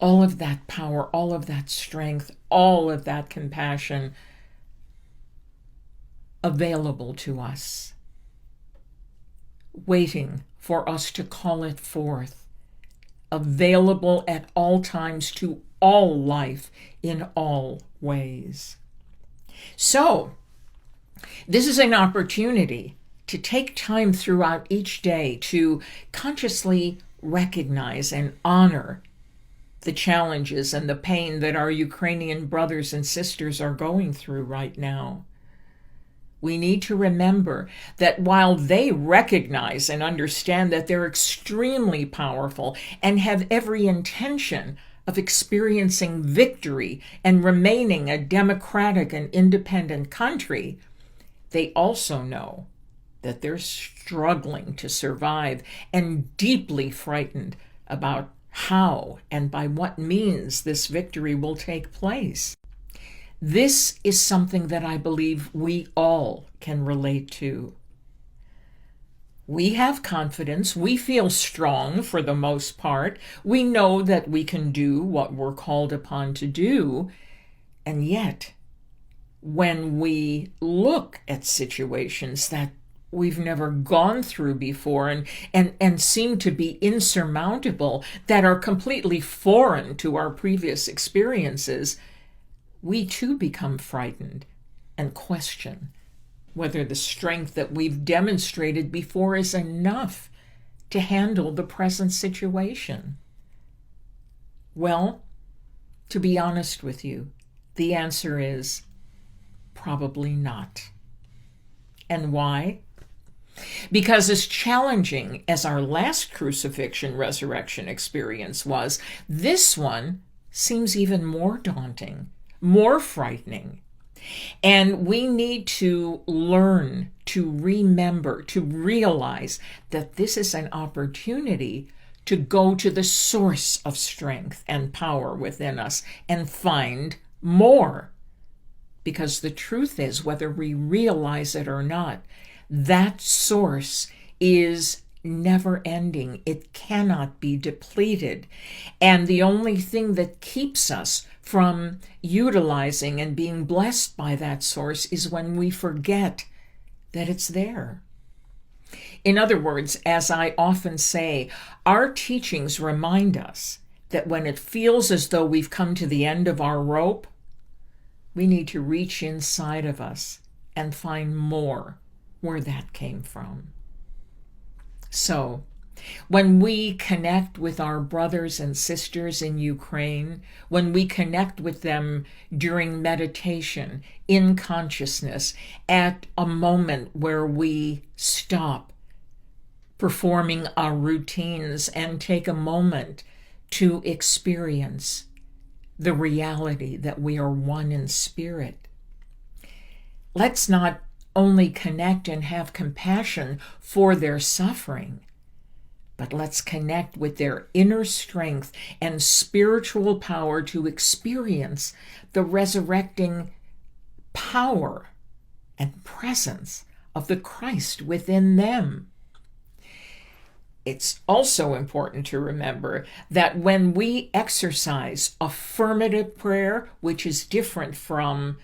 all of that power, all of that strength, all of that compassion available to us, waiting for us to call it forth, available at all times to all life in all ways. So, this is an opportunity to take time throughout each day to consciously recognize and honor the challenges and the pain that our Ukrainian brothers and sisters are going through right now. We need to remember that while they recognize and understand that they're extremely powerful and have every intention of experiencing victory and remaining a democratic and independent country, they also know that they're struggling to survive and deeply frightened about how and by what means this victory will take place. This is something that I believe we all can relate to. We have confidence. We feel strong for the most part. We know that we can do what we're called upon to do. And yet, when we look at situations that we've never gone through before and seem to be insurmountable, that are completely foreign to our previous experiences, we too become frightened and question whether the strength that we've demonstrated before is enough to handle the present situation. Well, to be honest with you, the answer is probably not. And why? Because as challenging as our last crucifixion resurrection experience was, this one seems even more daunting, more frightening. And we need to learn to remember, to realize that this is an opportunity to go to the source of strength and power within us and find more. Because the truth is, whether we realize it or not, that source is never ending. It cannot be depleted. And the only thing that keeps us from utilizing and being blessed by that source is when we forget that it's there. In other words, as I often say, our teachings remind us that when it feels as though we've come to the end of our rope, we need to reach inside of us and find more where that came from. So, when we connect with our brothers and sisters in Ukraine, when we connect with them during meditation, in consciousness, at a moment where we stop performing our routines and take a moment to experience the reality that we are one in spirit, let's not only connect and have compassion for their suffering, but let's connect with their inner strength and spiritual power to experience the resurrecting power and presence of the Christ within them. It's also important to remember that when we exercise affirmative prayer, which is different from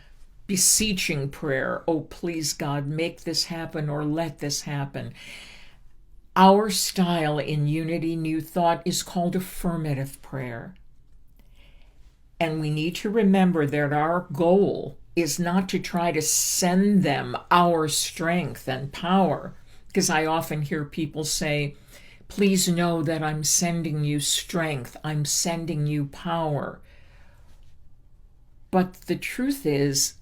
beseeching prayer, oh, please God, make this happen or let this happen. Our style in Unity New Thought is called affirmative prayer. And we need to remember that our goal is not to try to send them our strength and power, because I often hear people say, please know that I'm sending you strength, I'm sending you power. But the truth is,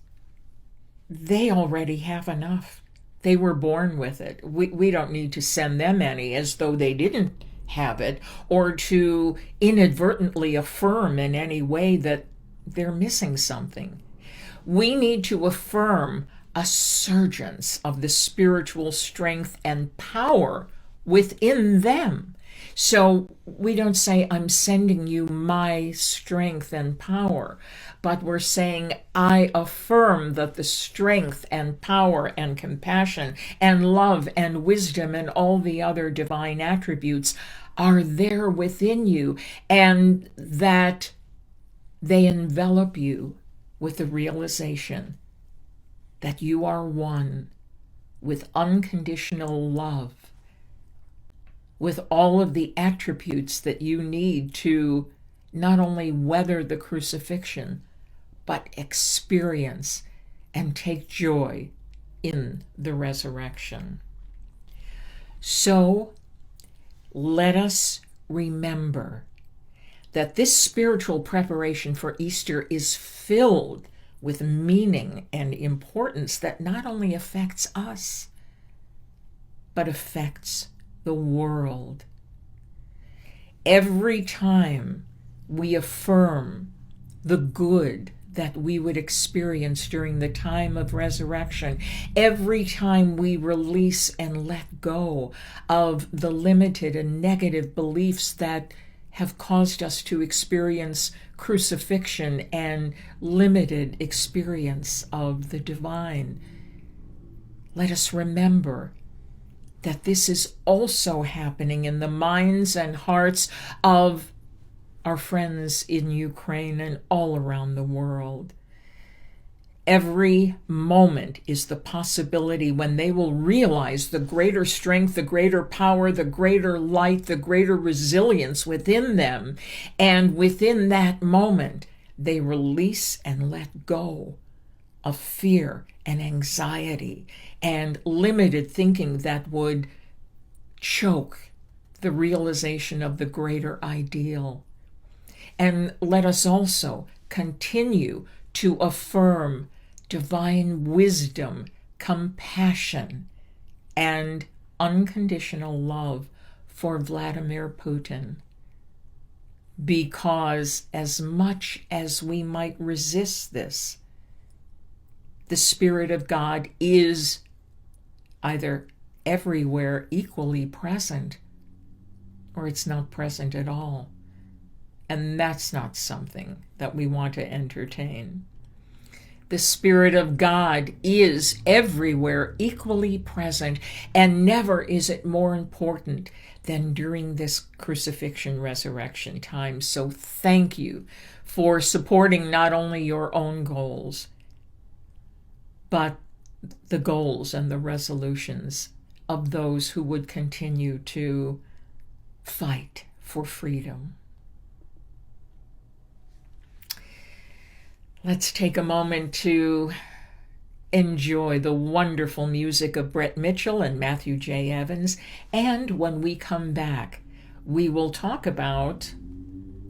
they already have enough. They were born with it. We don't need to send them any as though they didn't have it, or to inadvertently affirm in any way that they're missing something. We need to affirm a surgence of the spiritual strength and power within them. So we don't say, I'm sending you my strength and power, but we're saying, I affirm that the strength and power and compassion and love and wisdom and all the other divine attributes, are there within you, and that they envelop you with the realization that you are one with unconditional love, with all of the attributes that you need to not only weather the crucifixion, but experience and take joy in the resurrection. So let us remember that this spiritual preparation for Easter is filled with meaning and importance that not only affects us, but affects the world. Every time we affirm the good that we would experience during the time of resurrection, every time we release and let go of the limited and negative beliefs that have caused us to experience crucifixion and limited experience of the divine, let us remember that this is also happening in the minds and hearts of our friends in Ukraine and all around the world. Every moment is the possibility when they will realize the greater strength, the greater power, the greater light, the greater resilience within them. And within that moment, they release and let go of fear and anxiety and limited thinking that would choke the realization of the greater ideal. And let us also continue to affirm divine wisdom, compassion, and unconditional love for Vladimir Putin. Because as much as we might resist this, the Spirit of God is either everywhere equally present, or it's not present at all. And that's not something that we want to entertain. The Spirit of God is everywhere equally present, and never is it more important than during this crucifixion resurrection time. So thank you for supporting not only your own goals, but the goals and the resolutions of those who would continue to fight for freedom. Let's take a moment to enjoy the wonderful music of Brett Mitchell and Matthew J. Evans. And when we come back, we will talk about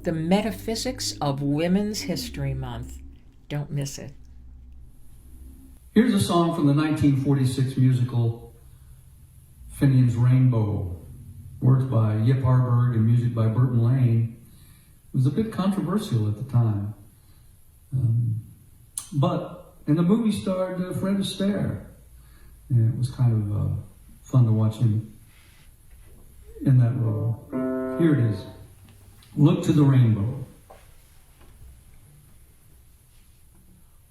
the metaphysics of Women's History Month. Don't miss it. Here's a song from the 1946 musical Finian's Rainbow. Words by Yip Harburg and music by Burton Lane. It was a bit controversial at the time. But in the movie starred Fred Astaire. And it was kind of fun to watch him in that role. Here it is. Look to the Rainbow.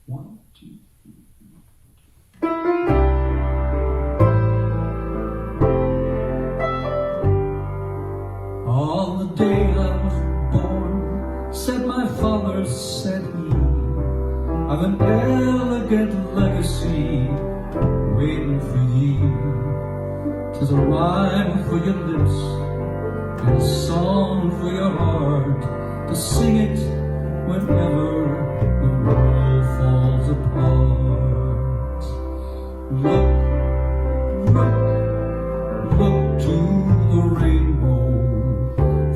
1, 2, 3. On the day I was born, said my father, said he, I've an elegant legacy waiting for ye. 'Tis a rhyme for your lips and a song for your heart, to sing it whenever the world falls apart. Look to the rainbow,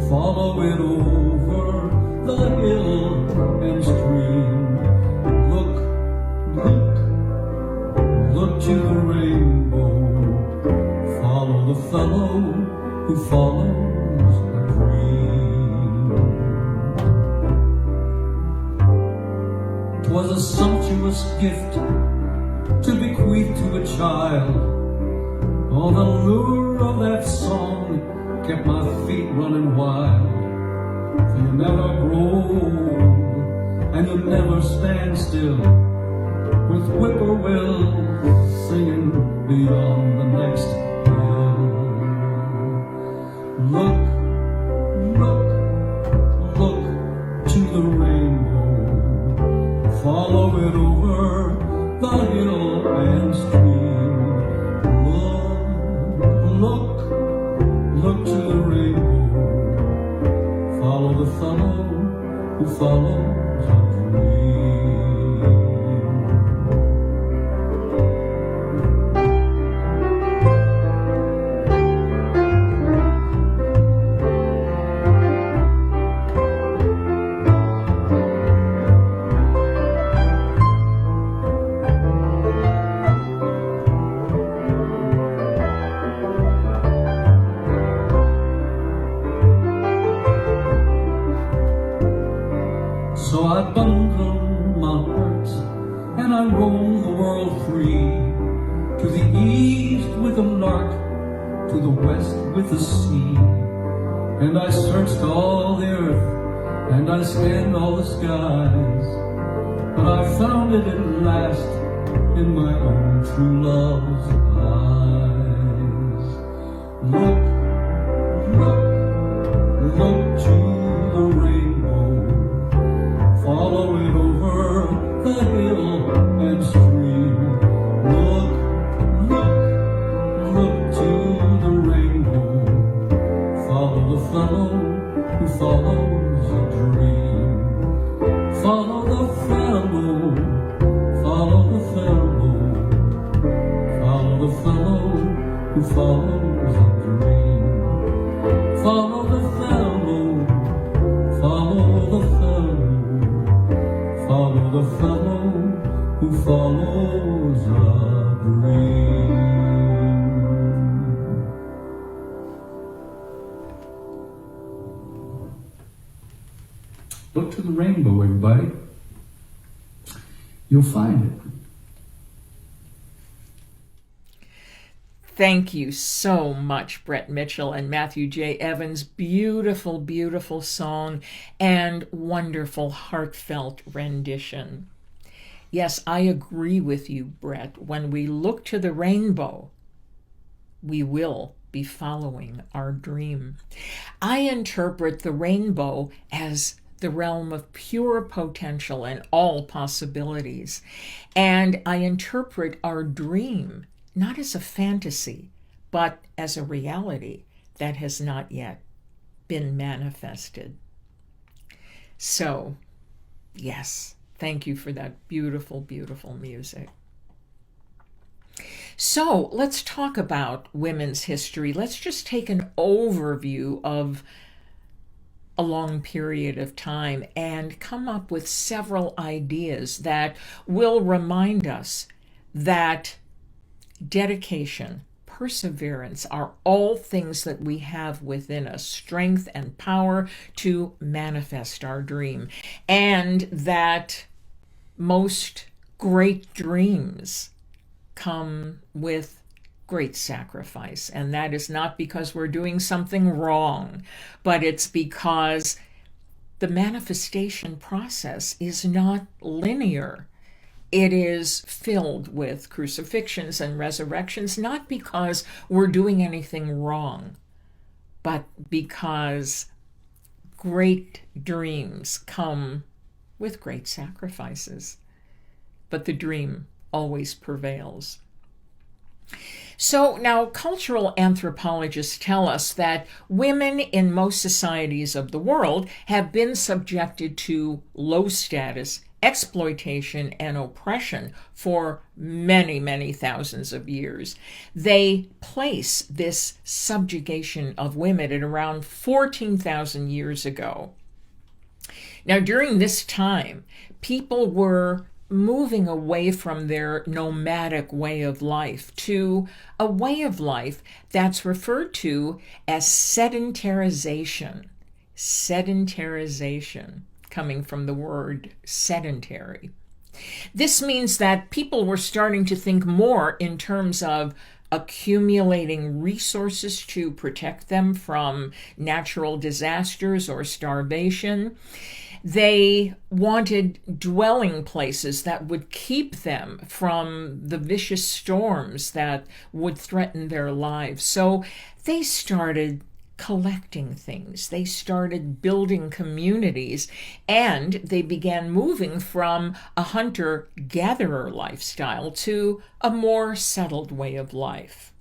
follow it over the hill and stream. Look to the rainbow, follow the fellow who follows a dream. 'Twas a sumptuous gift to bequeath to a child. Oh, the lure of that song kept my feet running wild. For you never grow old, and you never stand still, with whippoorwills singing beyond the next hill. follow it over the hill and stream. Look, look to the rainbow. Follow the fellow who follows a dream. So I bundle my heart and I roam the world free, to the east with the lark, to the west with the sea. And I searched all the earth and I scanned all the skies, but I found it at last in my own true love's eyes. Look, look, look to the rainbow. Follow it over the hill and stream. Look, look, look to the rainbow. Follow the fellow who follows a dream. Follow the fellow, follow the fellow. Follow the fellow who follows a dream. Follow the fellow, follow the fellow. Follow the fellow who follows a dream. Look to the rainbow, everybody. You'll find it. Thank you so much, Brett Mitchell and Matthew J. Evans. Beautiful, beautiful song and wonderful, heartfelt rendition. Yes, I agree with you, Brett. When we look to the rainbow, we will be following our dream. I interpret the rainbow as the realm of pure potential and all possibilities. And I interpret our dream not as a fantasy, but as a reality that has not yet been manifested. So, yes, thank you for that beautiful, beautiful music. So, let's talk about women's history. Let's just take an overview of a long period of time and come up with several ideas that will remind us that dedication, perseverance are all things that we have within us, strength and power to manifest our dream, and that most great dreams come with great sacrifice. And that is not because we're doing something wrong, but it's because the manifestation process is not linear. It is filled with crucifixions and resurrections, not because we're doing anything wrong, but because great dreams come with great sacrifices. But the dream always prevails. So now cultural anthropologists tell us that women in most societies of the world have been subjected to low status, exploitation, and oppression for many, many thousands of years. They place this subjugation of women at around 14,000 years ago. Now, during this time, people were moving away from their nomadic way of life to a way of life that's referred to as sedentarization. Sedentarization, coming from the word sedentary. This means that people were starting to think more in terms of accumulating resources to protect them from natural disasters or starvation. They wanted dwelling places that would keep them from the vicious storms that would threaten their lives. So they started collecting things. They started building communities, and they began moving from a hunter-gatherer lifestyle to a more settled way of life.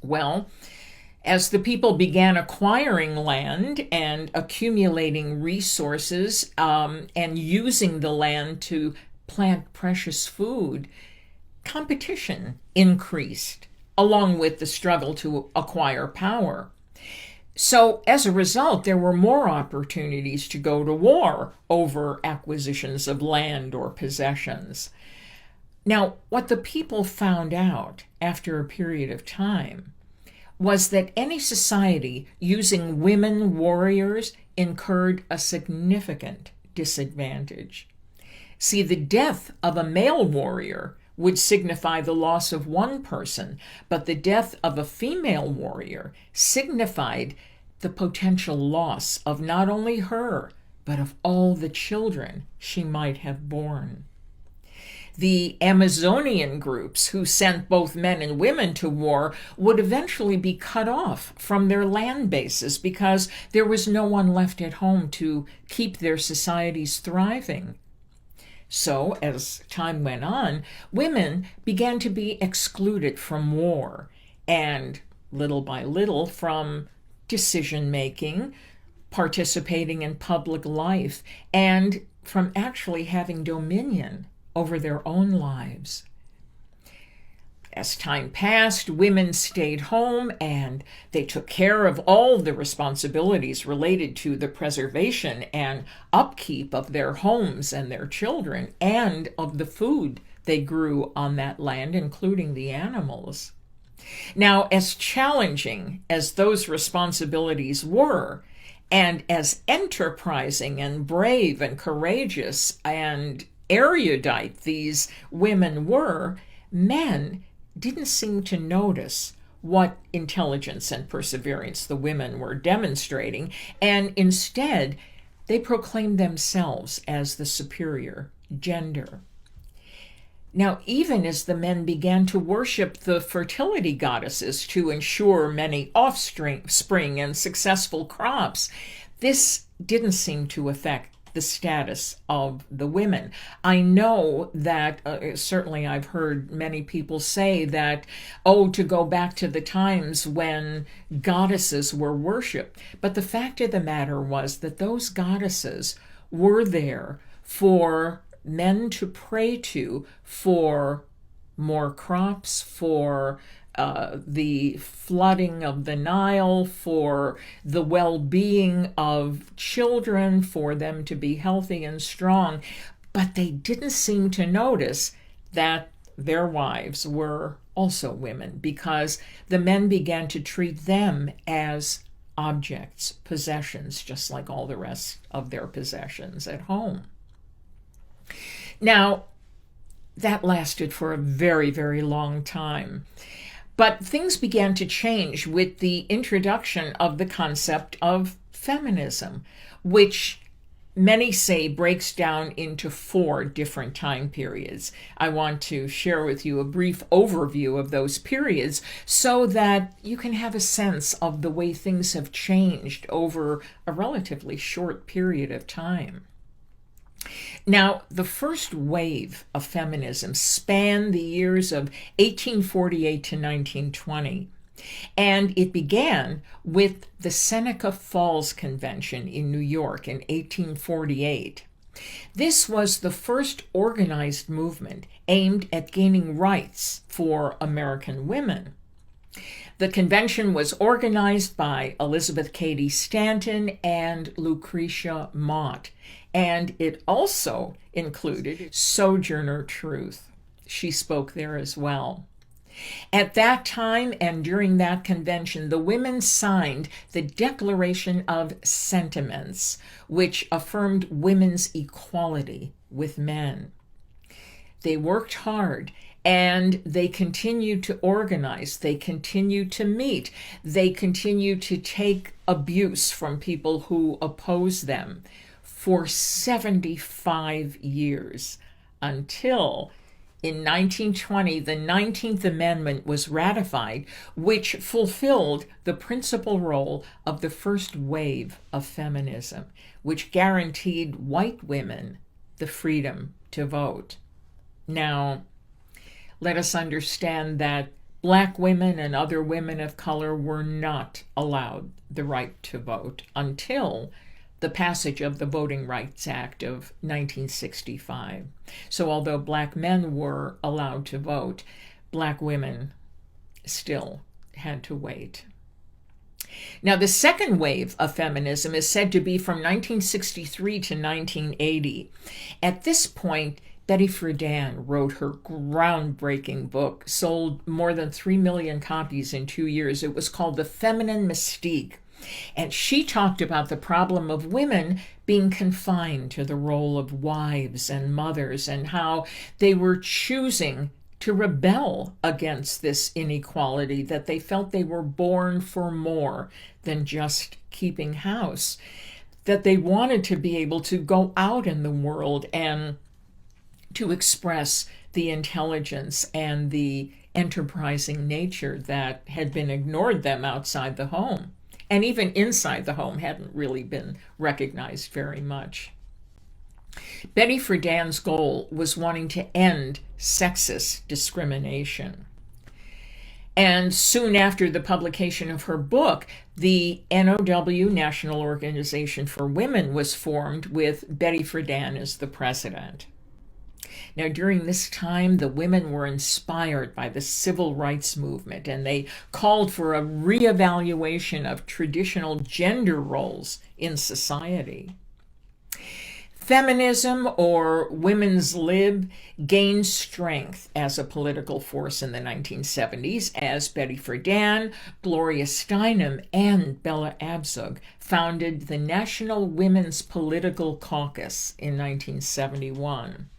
Well, as the people began acquiring land and accumulating resources and using the land to plant precious food, competition increased, along with the struggle to acquire power. So as a result, there were more opportunities to go to war over acquisitions of land or possessions. Now, what the people found out after a period of time was that any society using women warriors incurred a significant disadvantage. See, the death of a male warrior would signify the loss of one person, but the death of a female warrior signified the potential loss of not only her, but of all the children she might have borne. The Amazonian groups who sent both men and women to war would eventually be cut off from their land bases because there was no one left at home to keep their societies thriving. So, as time went on, women began to be excluded from war, and little by little from decision-making, participating in public life, and from actually having dominion over their own lives. As time passed, women stayed home and they took care of all the responsibilities related to the preservation and upkeep of their homes and their children and of the food they grew on that land, including the animals. Now, as challenging as those responsibilities were, and as enterprising and brave and courageous and erudite these women were, men didn't seem to notice what intelligence and perseverance the women were demonstrating, and instead they proclaimed themselves as the superior gender. Now, even as the men began to worship the fertility goddesses to ensure many offspring and successful crops, this didn't seem to affect the status of the women. I know that certainly I've heard many people say that, to go back to the times when goddesses were worshipped. But the fact of the matter was that those goddesses were there for men to pray to for more crops, for the flooding of the Nile, for the well-being of children, for them to be healthy and strong. But they didn't seem to notice that their wives were also women, because the men began to treat them as objects, possessions, just like all the rest of their possessions at home. Now, that lasted for a very, very long time. But things began to change with the introduction of the concept of feminism, which many say breaks down into 4 different time periods. I want to share with you a brief overview of those periods so that you can have a sense of the way things have changed over a relatively short period of time. Now, the first wave of feminism spanned the years of 1848 to 1920, and it began with the Seneca Falls Convention in New York in 1848. This was the first organized movement aimed at gaining rights for American women. The convention was organized by Elizabeth Cady Stanton and Lucretia Mott, and it also included Sojourner Truth. She spoke there as well. At that time and during that convention, the women signed the Declaration of Sentiments, which affirmed women's equality with men. They worked hard, and they continued to organize. They continued to meet. They continued to take abuse from people who opposed them for 75 years, until In 1920, the 19th Amendment was ratified, which fulfilled the principal role of the first wave of feminism, which guaranteed white women the freedom to vote. Now, let us understand that Black women and other women of color were not allowed the right to vote until the passage of the Voting Rights Act of 1965. So although Black men were allowed to vote, Black women still had to wait. Now, the second wave of feminism is said to be from 1963 to 1980. At this point, Betty Friedan wrote her groundbreaking book, sold more than 3 million copies in 2 years. It was called The Feminine Mystique. And she talked about the problem of women being confined to the role of wives and mothers and how they were choosing to rebel against this inequality, that they felt they were born for more than just keeping house, that they wanted to be able to go out in the world and to express the intelligence and the enterprising nature that had been ignored them outside the home. And even inside the home hadn't really been recognized very much. Betty Friedan's goal was wanting to end sexist discrimination. And soon after the publication of her book, the NOW, National Organization for Women, was formed with Betty Friedan as the president. Now, during this time, the women were inspired by the civil rights movement, and they called for a reevaluation of traditional gender roles in society. Feminism, or women's lib, gained strength as a political force in the 1970s as Betty Friedan, Gloria Steinem, and Bella Abzug founded the National Women's Political Caucus in 1971.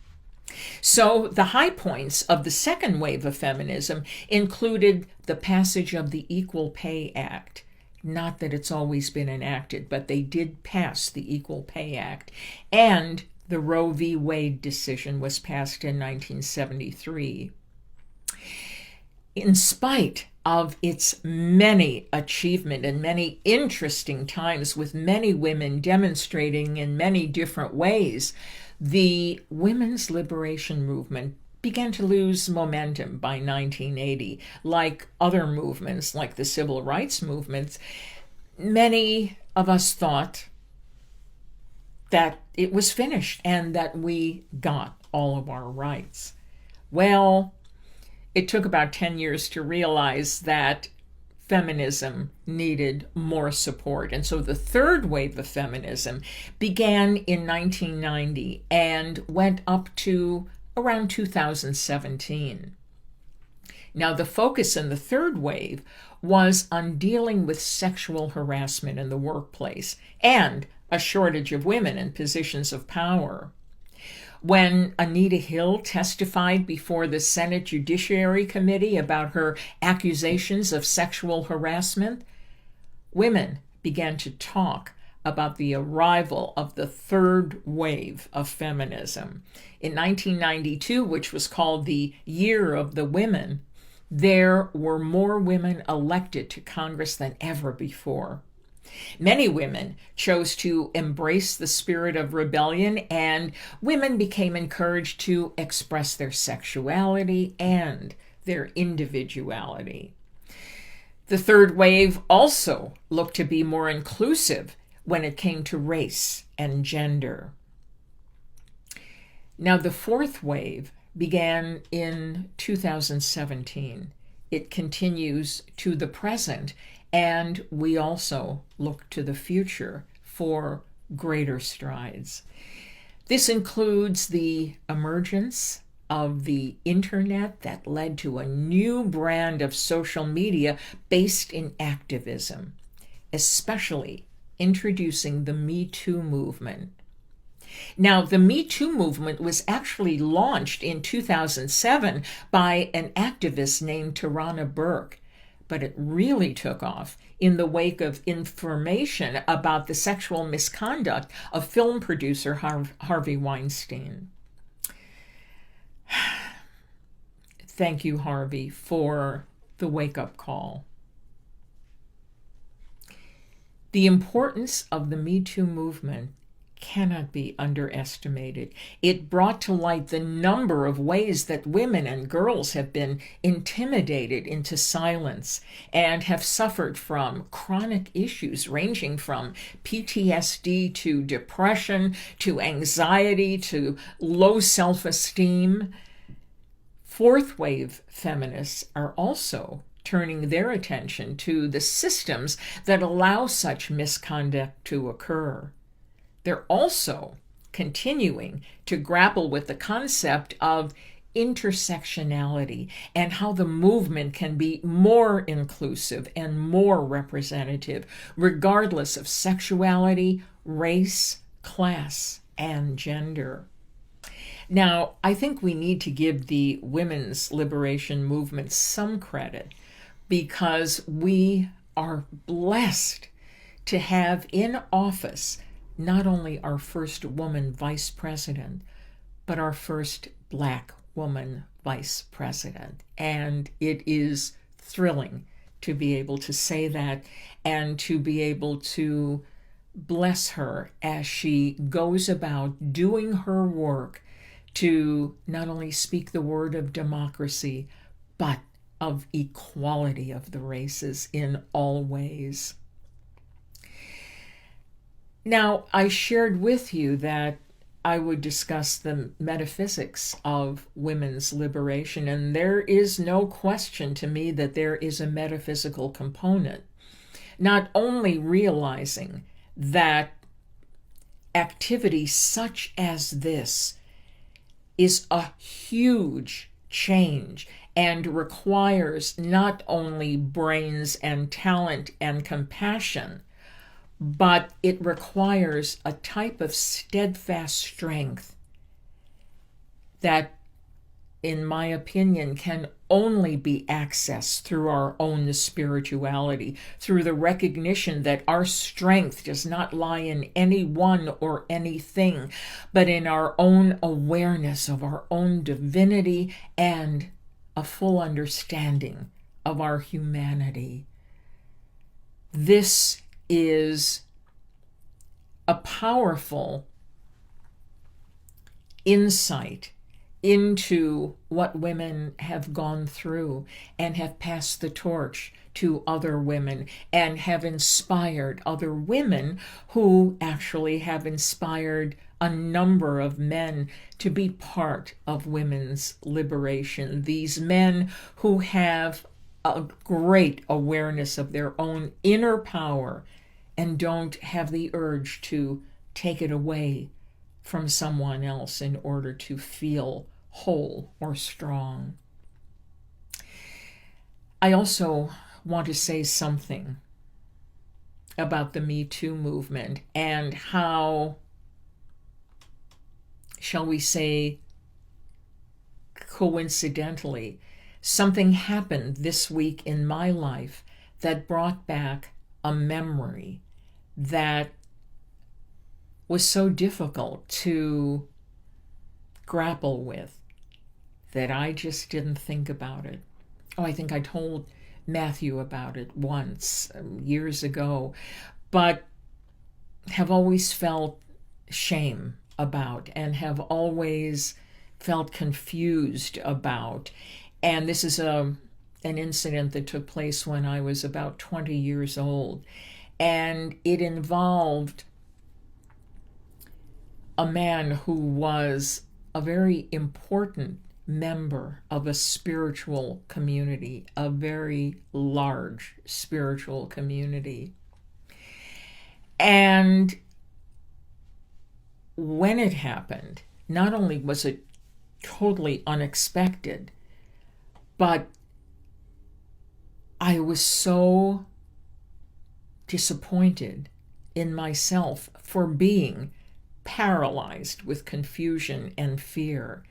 So the high points of the second wave of feminism included the passage of the Equal Pay Act. Not that it's always been enacted, but they did pass the Equal Pay Act. And the Roe v. Wade decision was passed in 1973. In spite of its many achievements and many interesting times with many women demonstrating in many different ways, the women's liberation movement began to lose momentum by 1980. Like other movements, like the civil rights movements, many of us thought that it was finished and that we got all of our rights. Well, it took about 10 years to realize that feminism needed more support. And so the third wave of feminism began in 1990 and went up to around 2017. Now, the focus in the third wave was on dealing with sexual harassment in the workplace and a shortage of women in positions of power. When Anita Hill testified before the Senate Judiciary Committee about her accusations of sexual harassment, women began to talk about the arrival of the third wave of feminism. In 1992, which was called the Year of the Women, there were more women elected to Congress than ever before. Many women chose to embrace the spirit of rebellion, and women became encouraged to express their sexuality and their individuality. The third wave also looked to be more inclusive when it came to race and gender. Now, the fourth wave began in 2017. It continues to the present, and we also look to the future for greater strides. This includes the emergence of the internet that led to a new brand of social media based in activism, especially introducing the Me Too movement. Now, the Me Too movement was actually launched in 2007 by an activist named Tarana Burke, but it really took off in the wake of information about the sexual misconduct of film producer Harvey Weinstein. thank you, Harvey, for the wake-up call. The importance of the Me Too movement cannot be underestimated. It brought to light the number of ways that women and girls have been intimidated into silence and have suffered from chronic issues ranging from PTSD to depression to anxiety to low self-esteem. Fourth wave feminists are also turning their attention to the systems that allow such misconduct to occur. They're also continuing to grapple with the concept of intersectionality and how the movement can be more inclusive and more representative, regardless of sexuality, race, class, and gender. Now, I think we need to give the women's liberation movement some credit because we are blessed to have in office not only our first woman vice president, but our first Black woman vice president. And it is thrilling to be able to say that and to be able to bless her as she goes about doing her work to not only speak the word of democracy, but of equality of the races in all ways. Now, I shared with you that I would discuss the metaphysics of women's liberation, and there is no question to me that there is a metaphysical component. Not only realizing that activity such as this is a huge change and requires not only brains and talent and compassion, but it requires a type of steadfast strength that, in my opinion, can only be accessed through our own spirituality, through the recognition that our strength does not lie in anyone or anything, but in our own awareness of our own divinity and a full understanding of our humanity. This is a powerful insight into what women have gone through and have passed the torch to other women and have inspired other women who actually have inspired a number of men to be part of women's liberation. These men who have a great awareness of their own inner power and don't have the urge to take it away from someone else in order to feel whole or strong. I also want to say something about the Me Too movement and how, shall we say, coincidentally, something happened this week in my life that brought back a memory that was so difficult to grapple with that I just didn't think about it. Oh, I think I told Matthew about it once, years ago, but have always felt shame about and have always felt confused about. And this is an incident that took place when I was about 20 years old. And it involved a man who was a very important member of a spiritual community, a very large spiritual community. And when it happened, not only was it totally unexpected, but I was so disappointed in myself for being paralyzed with confusion and fear.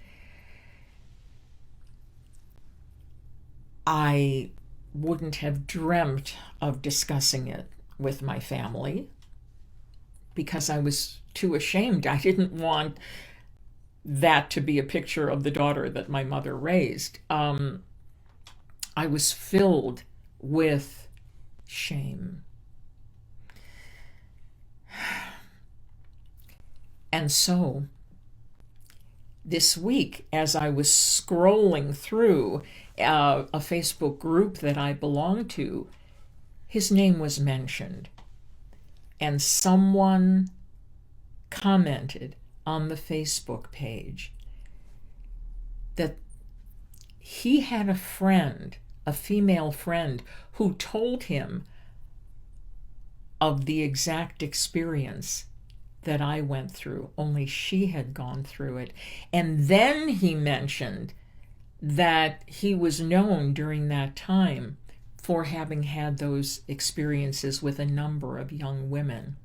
I wouldn't have dreamt of discussing it with my family because I was too ashamed. I didn't want that to be a picture of the daughter that my mother raised. I was filled with shame. And so, this week, as I was scrolling through a Facebook group that I belong to, his name was mentioned. And someone commented on the Facebook page that he had a friend, a female friend, who told him of the exact experience that I went through, only she had gone through it. And then he mentioned that he was known during that time for having had those experiences with a number of young women.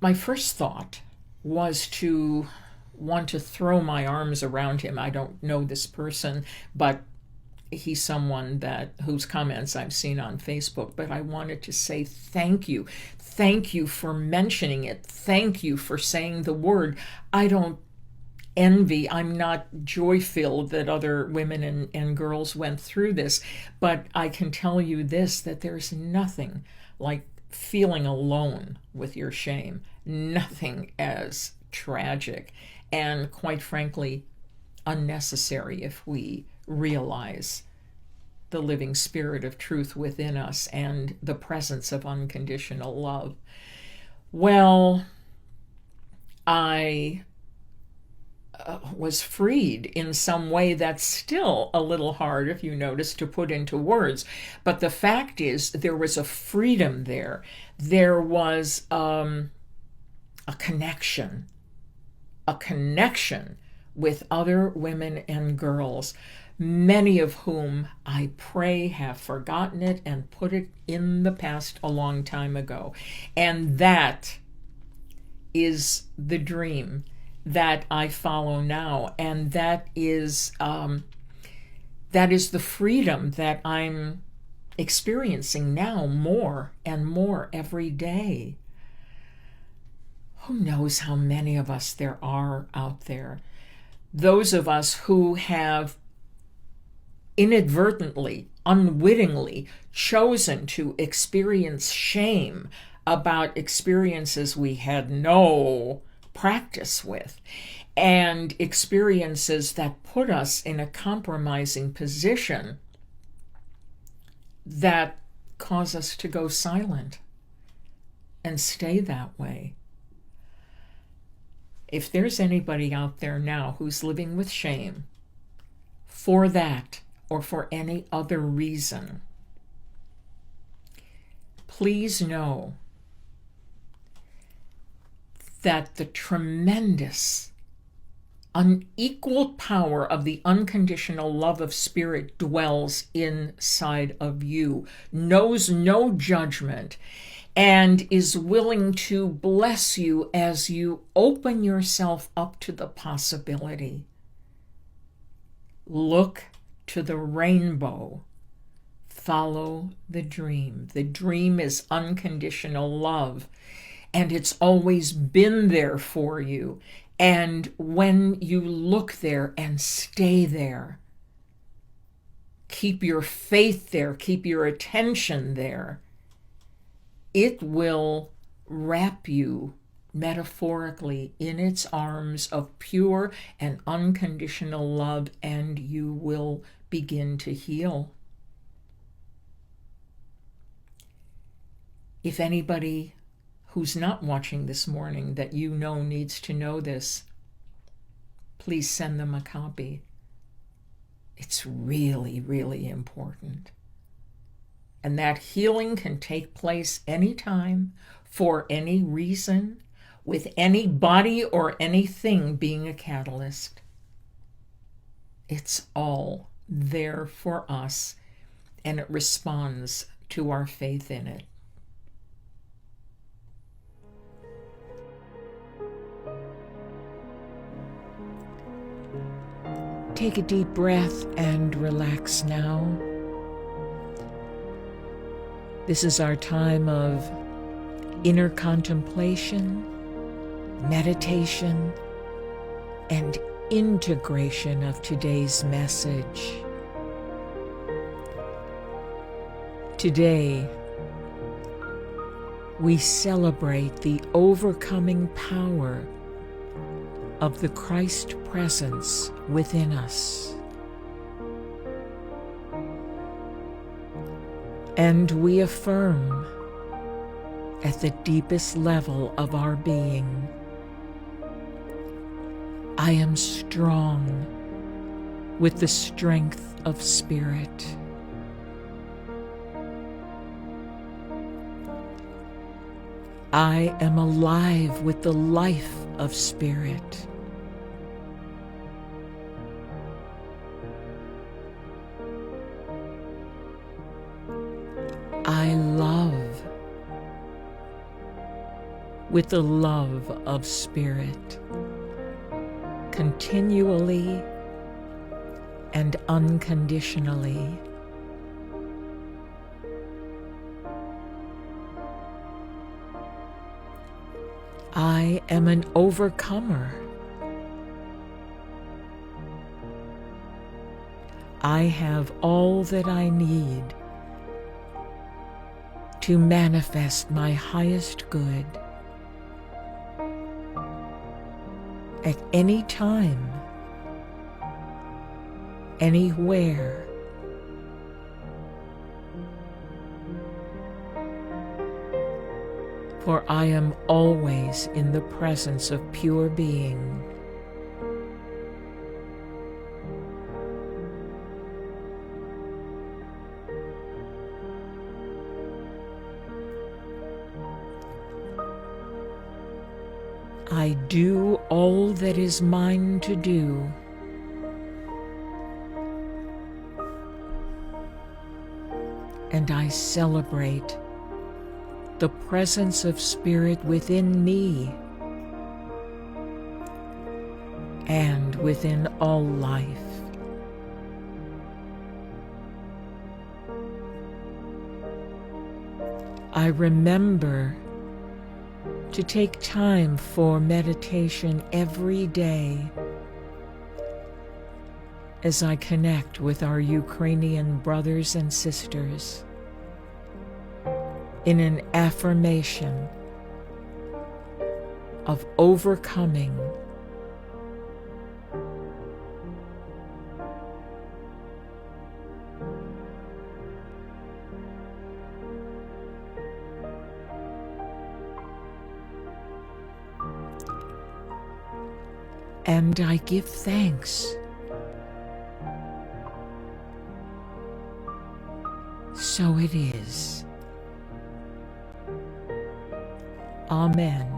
My first thought was to want to throw my arms around him. I don't know this person, but he's someone whose comments I've seen on Facebook, but I wanted to say thank you. Thank you for mentioning it. Thank you for saying the word. I don't envy, I'm not joy-filled that other women and girls went through this, but I can tell you this, that there's nothing like feeling alone with your shame. Nothing as tragic and, quite frankly, unnecessary if we realize the living spirit of truth within us and the presence of unconditional love. Well, I was freed in some way that's still a little hard, if you notice, to put into words. But the fact is, there was a freedom there. There was a connection with other women and girls, many of whom I pray have forgotten it and put it in the past a long time ago. And that is the dream that I follow now, and that is the freedom that I'm experiencing now more and more every day. Who knows how many of us there are out there? Those of us who have inadvertently, unwittingly chosen to experience shame about experiences we had no practice with, and experiences that put us in a compromising position that cause us to go silent and stay that way. If there's anybody out there now who's living with shame for that or for any other reason, please know that the tremendous, unequaled power of the unconditional love of Spirit dwells inside of you, knows no judgment, and is willing to bless you as you open yourself up to the possibility. Look to the rainbow. Follow the dream. The dream is unconditional love, and it's always been there for you. And when you look there and stay there, keep your faith there, keep your attention there, it will wrap you metaphorically in its arms of pure and unconditional love, and you will begin to heal. If anybody who's not watching this morning that you know needs to know this, please send them a copy. It's really, really important. And that healing can take place anytime, for any reason, with anybody or anything being a catalyst. It's all there for us, and it responds to our faith in it. Take a deep breath and relax now. This is our time of inner contemplation, meditation, and integration of today's message. Today, we celebrate the overcoming power of the Christ presence within us. And we affirm at the deepest level of our being, I am strong with the strength of spirit. I am alive with the life of spirit. I love with the love of spirit, continually and unconditionally. I am an overcomer. I have all that I need to manifest my highest good at any time, anywhere. For I am always in the presence of pure being. I do all that is mine to do. And I celebrate the presence of spirit within me and within all life. I remember to take time for meditation every day as I connect with our Ukrainian brothers and sisters in an affirmation of overcoming and I give thanks. So it is. Amen.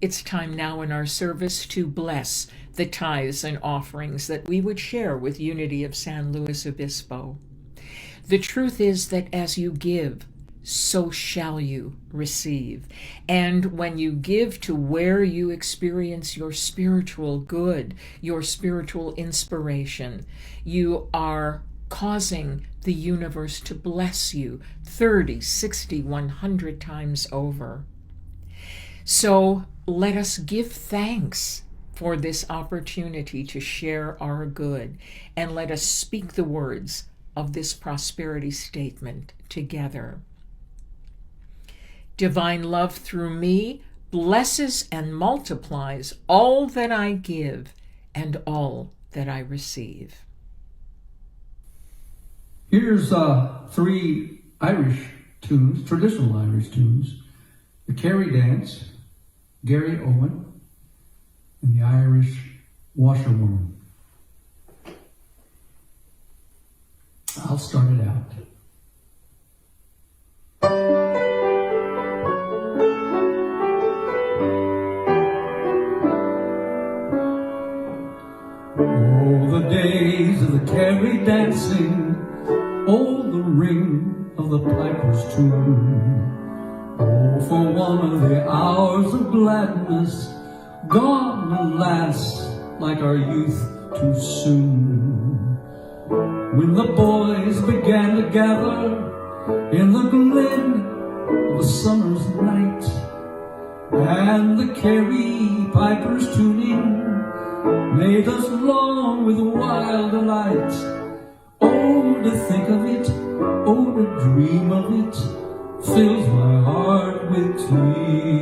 It's time now in our service to bless the tithes and offerings that we would share with Unity of San Luis Obispo. The truth is that as you give, so shall you receive. And when you give to where you experience your spiritual good, your spiritual inspiration, you are causing the universe to bless you 30, 60, 100 times over. So let us give thanks for this opportunity to share our good, and let us speak the words of this prosperity statement together. Divine love through me blesses and multiplies all that I give and all that I receive. Here's 3 Irish tunes, traditional Irish tunes. The Kerry Dance, Gary Owen, and the Irish Washerwoman. I'll start it out. Oh, the days of the Kerry dancing, oh, the ring of the piper's tune. Oh, for one of the hours of gladness, gone, alas, like our youth too soon. When the boys began to gather in the glen of a summer's night, and the Carrie pipers tuning made us long with wild delight. Oh, to think of it, oh, to dream of it, fills my heart with tears.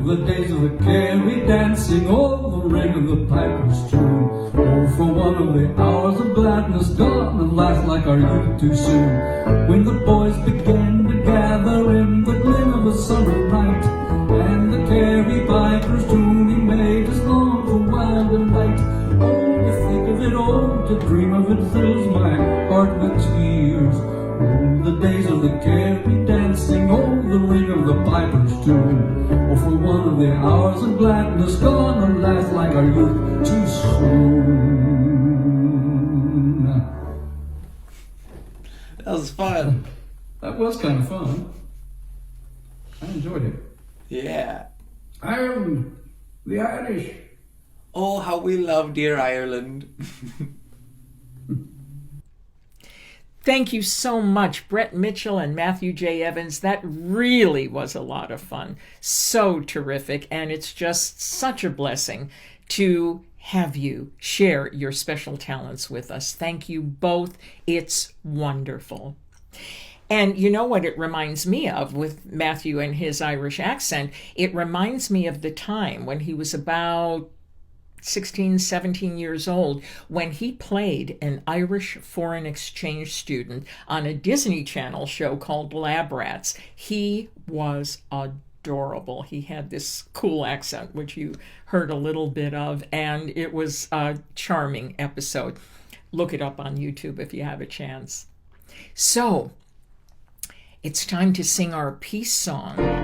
The days of the Carrie dancing, oh, the ring of the piper's tune. Oh, for one of the hours of gladness gone and last like our youth too soon. When the boys began to gather in the glen of a summer night, and the Carrie piper's tuning made us long for wild delight. Oh, to think of it, oh, to dream of it fills my heart with tears. Oh, the days of the Carrie dancing, oh, the ring of the piper's tune. Oh, for one of the hours of gladness gone and last like our youth too soon. That was fun. That was kind of fun. I enjoyed it. Yeah. Ireland, the Irish. Oh, how we love dear Ireland. Thank you so much, Brett Mitchell and Matthew J. Evans. That really was a lot of fun. So terrific. And it's just such a blessing to have you share your special talents with us. Thank you both. It's wonderful. And you know what it reminds me of with Matthew and his Irish accent? It reminds me of the time when he was about 16, 17 years old, when he played an Irish foreign exchange student on a Disney Channel show called Lab Rats. He was adorable. He had this cool accent, which you heard a little bit of, and it was a charming episode. Look it up on YouTube if you have a chance. So, it's time to sing our peace song.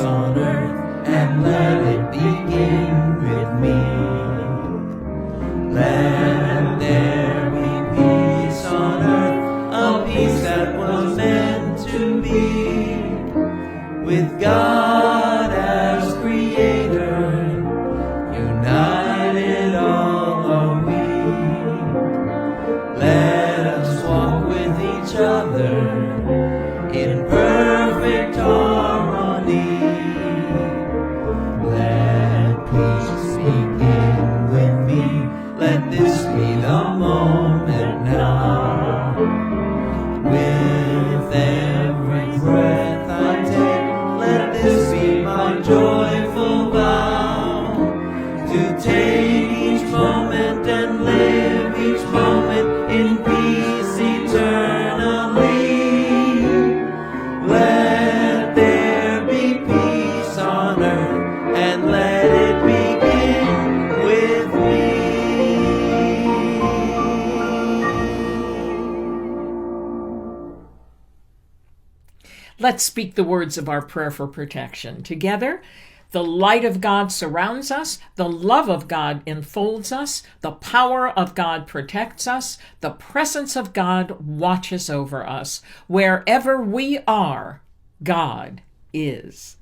On earth, and let it begin with me. Let there be peace on earth, a peace that was meant to be, with God as creator, united Let's speak the words of our prayer for protection. Together, the light of God surrounds us, the love of God enfolds us, the power of God protects us, the presence of God watches over us. Wherever we are, God is.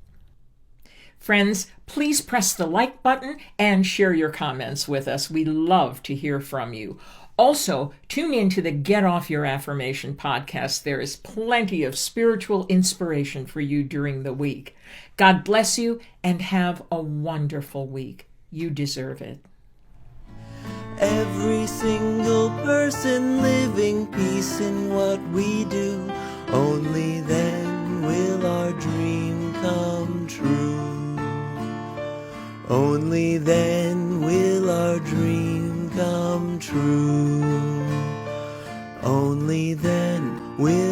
Friends, please press the like button and share your comments with us. We love to hear from you. Also, tune in to the Get Off Your Affirmation podcast. There is plenty of spiritual inspiration for you during the week. God bless you and have a wonderful week. You deserve it. Every single person living peace in what we do. Only then will our dream come true. Only then will our dream come true. Only then will